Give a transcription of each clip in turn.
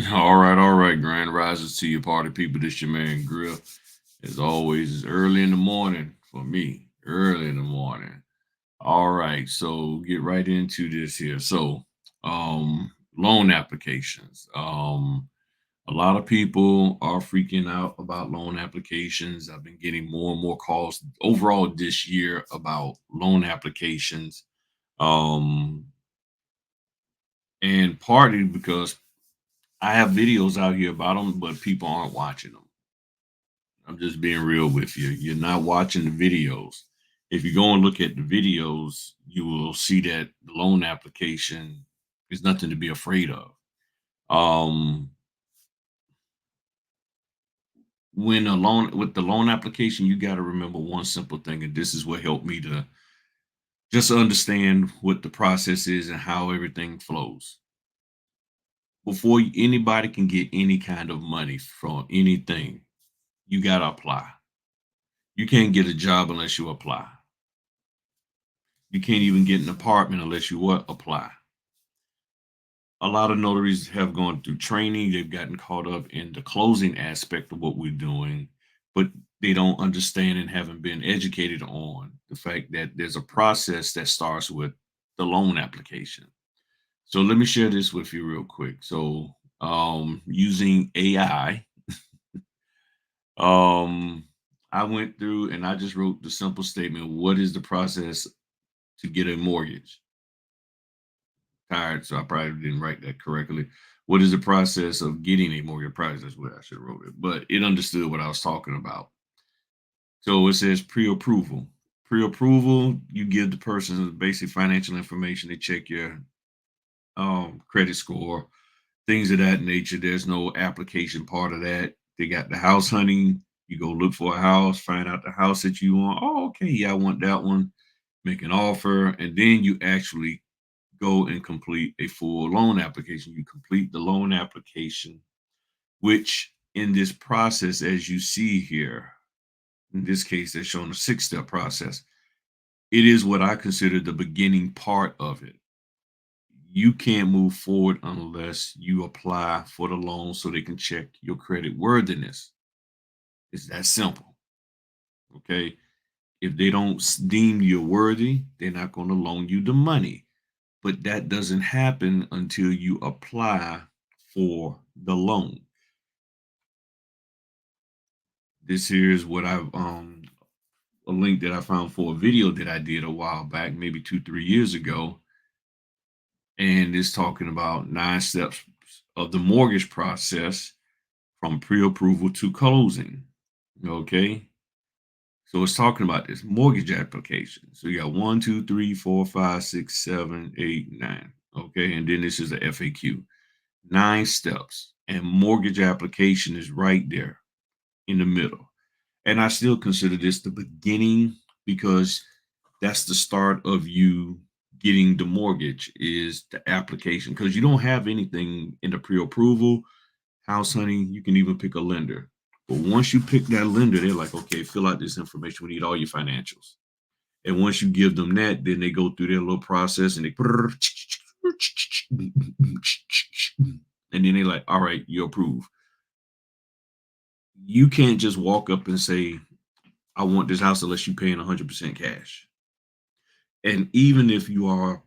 All right, Grand Risers to your party people. This your man Grill. As always, it's early in the morning for me. Early in the morning. All right, so get right into this here. Loan applications. A lot of people are freaking out about loan applications. I've been getting more and more calls overall this year about loan applications. Um, and partly because I have videos out here about them, but people aren't watching them. I'm just being real with you. You're not watching the videos. If you go and look at the videos, you will see that the loan application is nothing to be afraid of. Um, when a loan with the loan application, you got to remember one simple thing, and this is what helped me to just understand what the process is and how everything flows. Before anybody can get any kind of money from anything, you got to apply. You can't get a job unless you apply. You can't even get an apartment unless you what apply. A lot of notaries have gone through training. They've gotten caught up in the closing aspect of what we're doing, but they don't understand and haven't been educated on the fact that there's a process that starts with the loan application. So let me share this with you real quick. Using AI, um, I went through and I just wrote the simple statement: what is the process to get a mortgage? Tired, so I probably didn't write that correctly. What is the process of getting a mortgage price? That's what I should have wrote it, but it understood what I was talking about. So it says pre-approval. Pre-approval, you give the person basic financial information. They check your credit score, things of that nature. There's no application part of that. They got the house hunting. You go look for a house, find out the house that you want. Oh, okay, yeah, I want that one. Make an offer, and then you actually go and complete a full loan application. You complete the loan application, which in this process, as you see here, in this case, they're showing a six-step process. It is what I consider the beginning part of it. You can't move forward unless you apply for the loan so they can check your credit worthiness. It's that simple. Okay. If they don't deem you worthy, they're not going to loan you the money. But that doesn't happen until you apply for the loan. This here is what I've a link that I found for a video that I did a while back, maybe 2, 3 years ago, and it's talking about 9 steps of the mortgage process from pre-approval to closing. Okay, so it's talking about this mortgage application. So you got 1, 2, 3, 4, 5, 6, 7, 8, 9. Okay, and then this is the FAQ. 9 steps, and mortgage application is right there in the middle. And I still consider this the beginning because that's the start of you getting the mortgage is the application because you don't have anything in the pre-approval house hunting. You can even pick a lender, but once you pick that lender, they're like, okay, fill out this information. We need all your financials. And once you give them that, then they go through their little process and they and then they're like, all right, you approve. You can't just walk up and say, I want this house unless you're paying 100% cash. And even if you are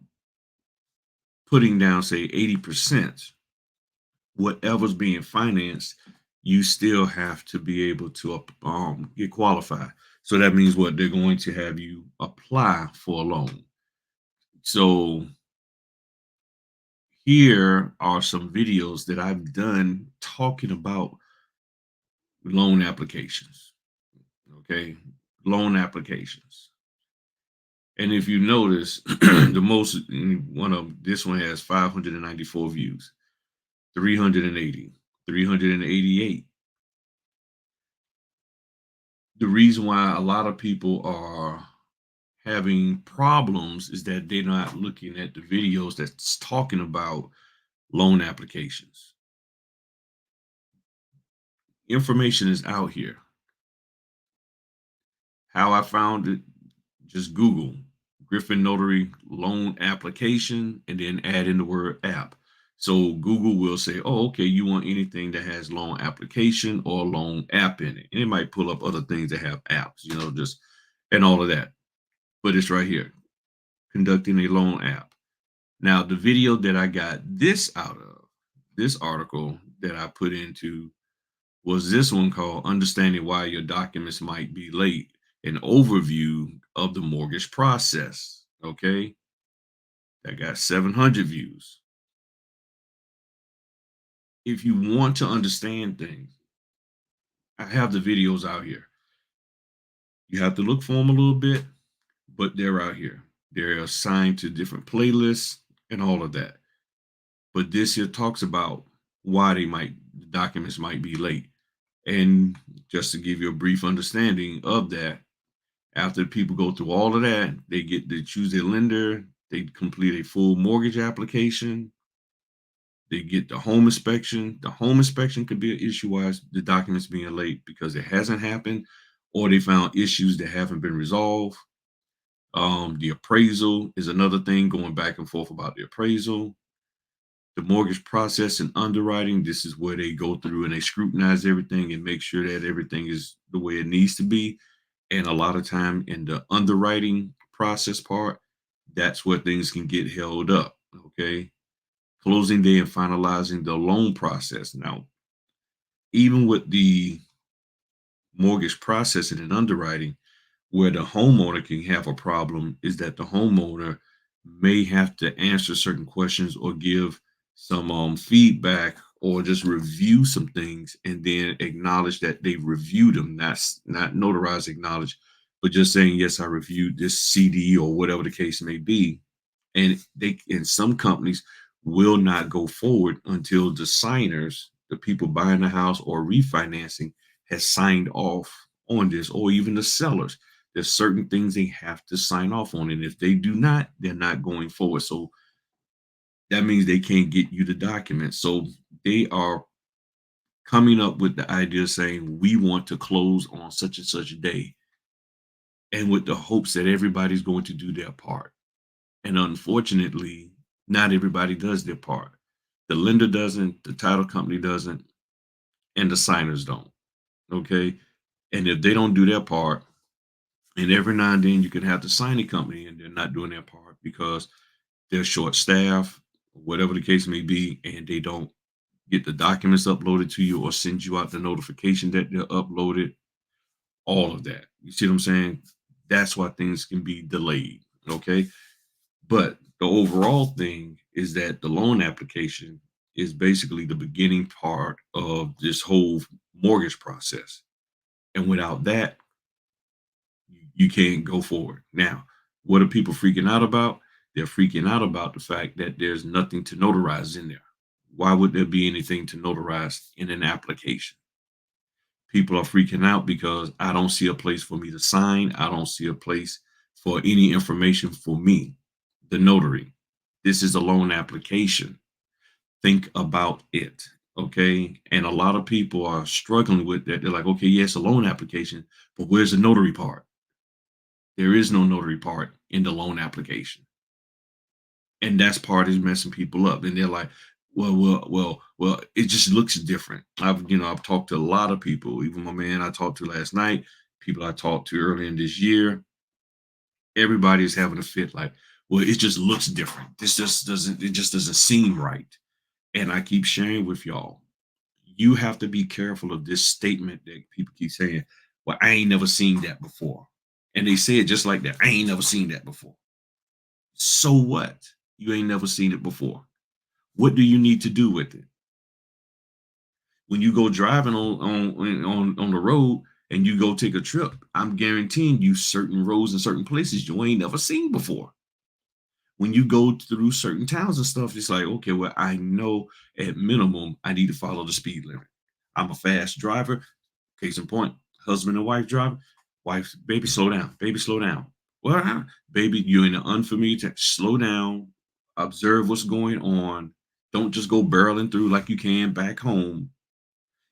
putting down, say, 80%, whatever's being financed, you still have to be able to get qualified. So that means what? They're going to have you apply for a loan. So here are some videos that I've done talking about loan applications. Okay. Loan applications. And if you notice, the most one of this one has 594 views, 380, 388. The reason why a lot of people are having problems is that they're not looking at the videos that's talking about loan applications. Information is out here. How I found it, just Google Griffin Notary loan application and then add in the word app. So Google will say, oh, okay, you want anything that has loan application or loan app in it. And it might pull up other things that have apps, just and all of that. But it's right here, conducting a loan app. Now, the video that I got this out of, this article that I put into was this one called Understanding Why Your Documents Might Be Late, an overview of the mortgage process. Okay. That got 700 views. If you want to understand things, I have the videos out here. You have to look for them a little bit, but they're out here. They're assigned to different playlists and all of that. But this here talks about why the documents might be late. And just to give you a brief understanding of that, after people go through all of that, they get to choose their lender, they complete a full mortgage application, they get the home inspection. The home inspection could be an issue why the documents being late because it hasn't happened, or they found issues that haven't been resolved. The appraisal is another thing, going back and forth about the appraisal. The mortgage process and underwriting, this is where they go through and they scrutinize everything and make sure that everything is the way it needs to be. And a lot of time in the underwriting process part, that's where things can get held up. Okay. Closing day and finalizing the loan process. Now, even with the mortgage processing and underwriting, where the homeowner can have a problem is that the homeowner may have to answer certain questions or give some feedback or just review some things and then acknowledge that they reviewed them. That's not notarize acknowledge, but just saying, yes, I reviewed this CD or whatever the case may be. And they in some companies will not go forward until the signers, the people buying the house or refinancing, has signed off on this, or even the sellers. There's certain things they have to sign off on. And if they do not, they're not going forward. So that means they can't get you the document. So they are coming up with the idea saying, we want to close on such and such a day, and with the hopes that everybody's going to do their part. And unfortunately, not everybody does their part. The lender doesn't, the title company doesn't, and the signers don't. Okay. And if they don't do their part, and every now and then you can have the signing company and they're not doing their part because they're short staffed, whatever the case may be, and they don't get the documents uploaded to you or send you out the notification that they're uploaded, all of that. You see what I'm saying? That's why things can be delayed. Okay. But the overall thing is that the loan application is basically the beginning part of this whole mortgage process. And without that, you can't go forward. Now, what are people freaking out about? They're freaking out about the fact that there's nothing to notarize in there. Why would there be anything to notarize in an application? People are freaking out because I don't see a place for me to sign. I don't see a place for any information for me, the notary. This is a loan application. Think about it. Okay. And a lot of people are struggling with that. They're like, okay, yes, a loan application, but where's the notary part? There is no notary part in the loan application. And that's part is messing people up. And they're like, well, it just looks different. I've talked to a lot of people, even my man I talked to last night, people I talked to earlier in this year. Everybody's having a fit like, well, it just looks different. It just doesn't seem right. And I keep sharing with y'all, you have to be careful of this statement that people keep saying, well, I ain't never seen that before. And they say it just like that. I ain't never seen that before. So what? You ain't never seen it before. What do you need to do with it? When you go driving on the road and you go take a trip, I'm guaranteeing you certain roads and certain places you ain't never seen before. When you go through certain towns and stuff, it's like, okay, well, I know at minimum I need to follow the speed limit. I'm a fast driver. Case in point, husband and wife driving. Wife, baby, slow down. Baby, slow down. Well, baby, you're in an unfamiliar town. Slow down. Observe what's going on. Don't just go barreling through like you can back home.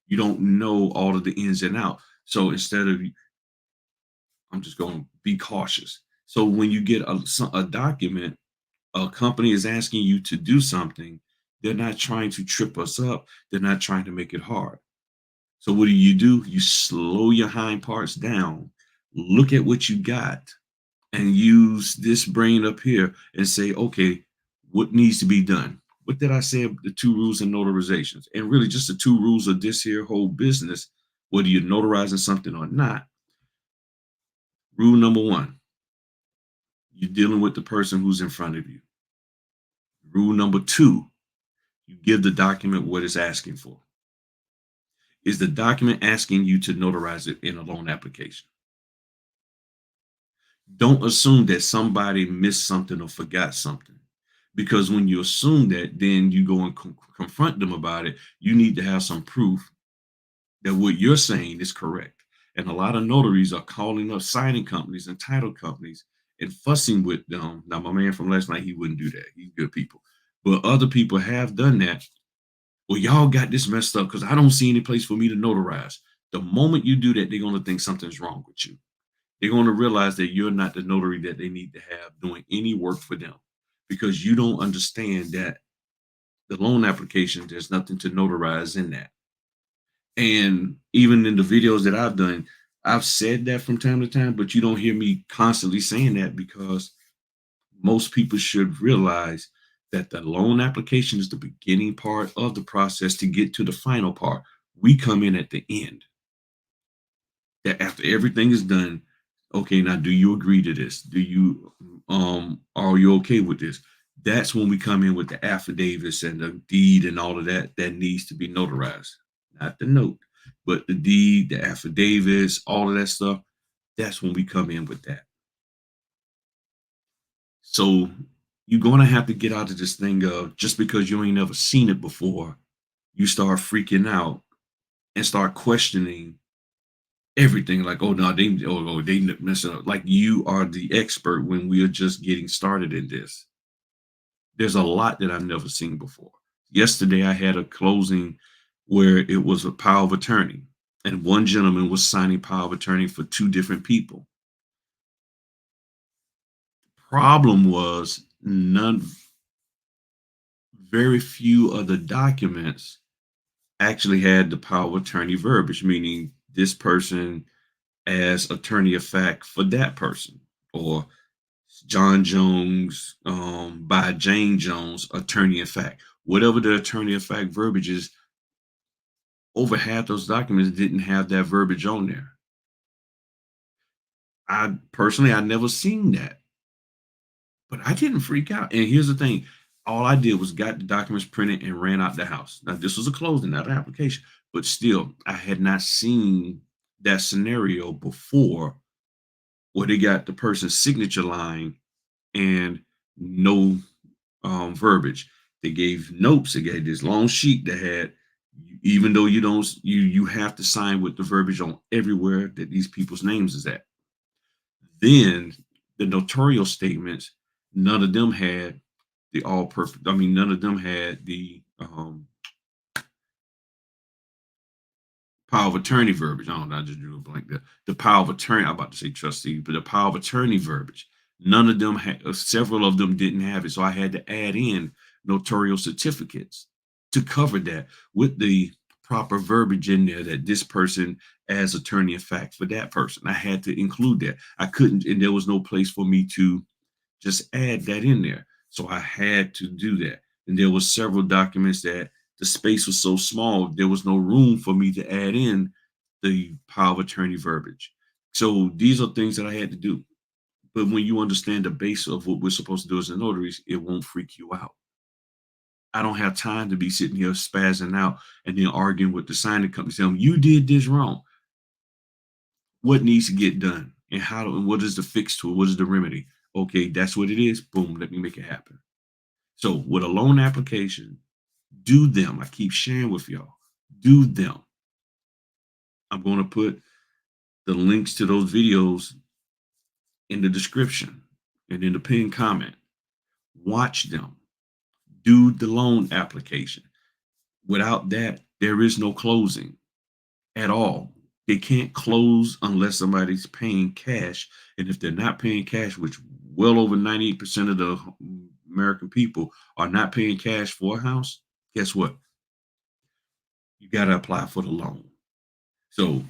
You don't know all of the ins and out. So instead of, I'm just going to be cautious. So when you get a document, a company is asking you to do something, They're not trying to trip us up. They're not trying to make it hard. So what do? You slow your hind parts down, look at what you got, and use this brain up here and say, okay, what needs to be done? What did I say? The two rules of notarizations, and really just the two rules of this here whole business, whether you're notarizing something or not. Rule number one, you're dealing with the person who's in front of you. Rule number two, you give the document what it's asking for. Is the document asking you to notarize it in a loan application? Don't assume that somebody missed something or forgot something. Because when you assume that, then you go and confront them about it. You need to have some proof that what you're saying is correct. And a lot of notaries are calling up signing companies and title companies and fussing with them. Now, my man from last night, he wouldn't do that. He's good people. But other people have done that. Well, y'all got this messed up because I don't see any place for me to notarize. The moment you do that, they're going to think something's wrong with you. They're going to realize that you're not the notary that they need to have doing any work for them because you don't understand that the loan application, there's nothing to notarize in that. And even in the videos that I've done, I've said that from time to time, but you don't hear me constantly saying that because most people should realize that the loan application is the beginning part of the process to get to the final part. We come in at the end. That after everything is done, okay, now do you agree to this? Do you are you okay with this? That's when we come in with the affidavits and the deed and all of that that needs to be notarized. Not the note, but the deed, the affidavits, all of that stuff. That's when we come in with that. So you're gonna have to get out of this thing of just because you ain't never seen it before, you start freaking out and start questioning everything like, oh no, they mess up. Like you are the expert when we are just getting started in this. There's a lot that I've never seen before. Yesterday I had a closing where it was a power of attorney, and one gentleman was signing power of attorney for two different people. Problem was very few of the documents actually had the power of attorney verbiage, meaning this person as attorney of fact for that person, or John Jones by Jane Jones, attorney of fact. Whatever the attorney of fact verbiage is, over half those documents didn't have that verbiage on there. I personally, I never seen that, but I didn't freak out. And here's the thing: all I did was got the documents printed and ran out the house. Now this was a closing, not an application, but still, I had not seen that scenario before, where they got the person's signature line and no verbiage. They gave notes. They gave this long sheet that had, even though you don't, you have to sign with the verbiage on everywhere that these people's names is at. Then the notarial statements, none of them had the all perfect. I mean, none of them had the power of attorney verbiage. I don't know, I just drew a blank there. The power of attorney, I'm about to say trustee, but the power of attorney verbiage. None of them had, several of them didn't have it. So I had to add in notarial certificates to cover that with the proper verbiage in there that this person as attorney of fact for that person. I had to include that. I couldn't, and there was no place for me to just add that in there. So I had to do that. And there was several documents that the space was so small, there was no room for me to add in the power of attorney verbiage. So these are things that I had to do. But when you understand the base of what we're supposed to do as a notaries, it won't freak you out. I don't have time to be sitting here spazzing out and then arguing with the signing company saying, you did this wrong. What needs to get done? And what is the fix to it? What is the remedy? Okay, that's what it is. Boom, let me make it happen. So with a loan application, do them. I keep sharing with y'all. Do them. I'm going to put the links to those videos in the description and in the pinned comment. Watch them. Do the loan application. Without that, there is no closing at all. They can't close unless somebody's paying cash. And if they're not paying cash, which well over 98% of the American people are not paying cash for a house, guess what? You got to apply for the loan. So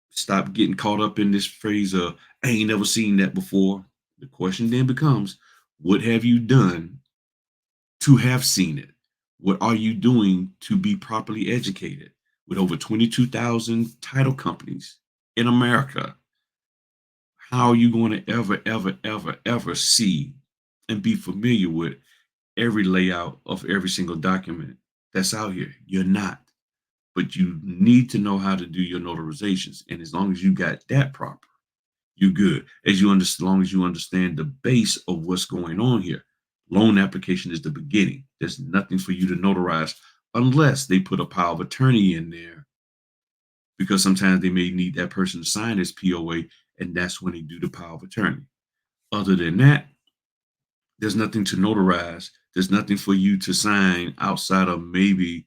stop getting caught up in this phrase of, I ain't never seen that before. The question then becomes, what have you done to have seen it? What are you doing to be properly educated? With over 22,000 title companies in America, how are you going to ever see and be familiar with every layout of every single document that's out here? You're not. But you need to know how to do your notarizations. And as long as you got that proper, you're good. As long as you understand the base of what's going on here. Loan application is the beginning. There's nothing for you to notarize unless they put a power of attorney in there, because sometimes they may need that person to sign this POA, and that's when they do the power of attorney. Other than that, there's nothing to notarize. There's nothing for you to sign outside of maybe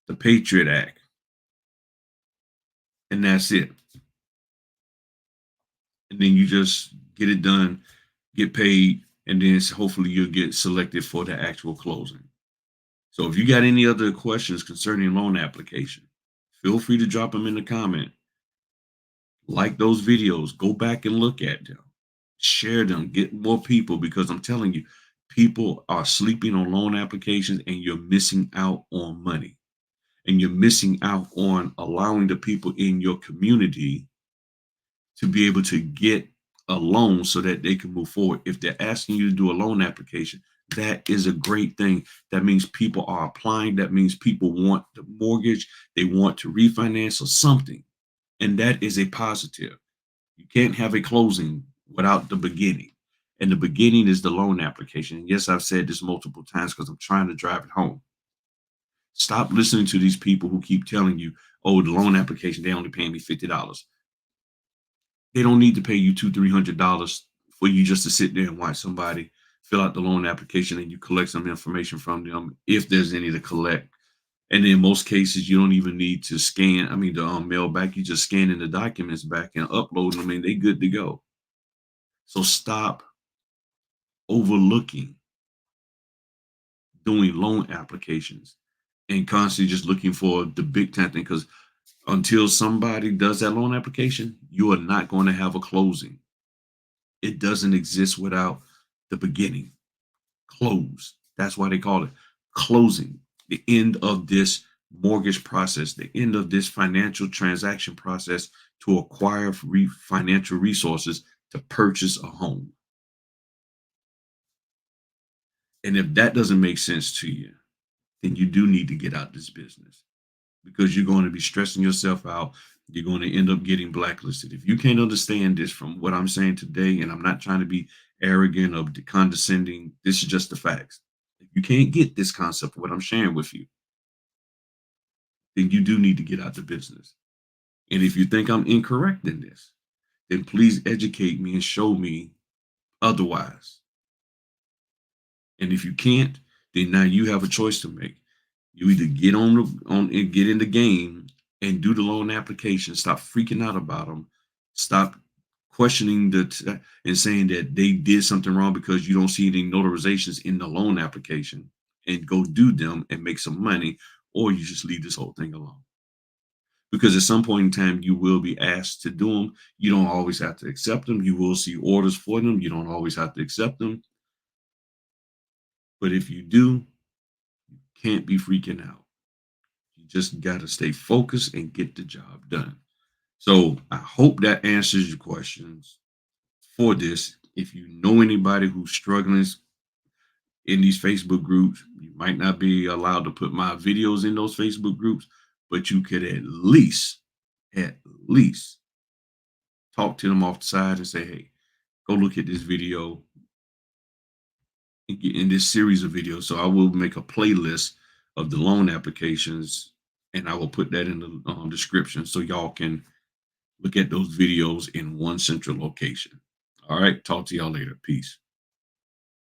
the Patriot Act, and that's it. And then you just get it done, get paid, and then hopefully you'll get selected for the actual closing. So if you got any other questions concerning loan application, feel free to drop them in the comment. Like those videos, go back and look at them, share them, get more people, because I'm telling you, people are sleeping on loan applications and you're missing out on money. And you're missing out on allowing the people in your community to be able to get a loan so that they can move forward. If they're asking you to do a loan application, that is a great thing. That means people are applying. That means people want the mortgage. They want to refinance or something. And that is a positive. You can't have a closing without the beginning. And the beginning is the loan application. And yes, I've said this multiple times because I'm trying to drive it home. Stop listening to these people who keep telling you, oh, the loan application, they only paying me $50. They don't need to pay you $200-300 for you just to sit there and watch somebody fill out the loan application and you collect some information from them if there's any to collect. And in most cases, you don't even need to scan. I mean, the mail back. You just scan in the documents back and upload them, and they good to go. So stop overlooking doing loan applications and constantly just looking for the big time thing. Because until somebody does that loan application, you are not going to have a closing. It doesn't exist without the beginning. Close. That's why they call it closing. The end of this mortgage process, the end of this financial transaction process to acquire financial resources to purchase a home. And if that doesn't make sense to you, then you do need to get out this business, because you're going to be stressing yourself out. You're going to end up getting blacklisted. If you can't understand this from what I'm saying today, and I'm not trying to be arrogant or condescending, this is just the facts. If you can't get this concept of what I'm sharing with you, then you do need to get out the business. And if you think I'm incorrect in this, then please educate me and show me otherwise. And if you can't, then now you have a choice to make. You either get on and get in the game and do the loan application. Stop freaking out about them. Stop questioning and saying that they did something wrong because you don't see any notarizations in the loan application, and go do them and make some money, or you just leave this whole thing alone. Because at some point in time, you will be asked to do them. You don't always have to accept them. You will see orders for them. You don't always have to accept them. But if you do, you can't be freaking out. You just got to stay focused and get the job done. So I hope that answers your questions for this. If you know anybody who's struggling in these Facebook groups, you might not be allowed to put my videos in those Facebook groups, but you could at least talk to them off the side and say, hey, go look at this video and get in this series of videos. So I will make a playlist of the loan applications, and I will put that in the description so y'all can look at those videos in one central location. All right. Talk to y'all later. Peace.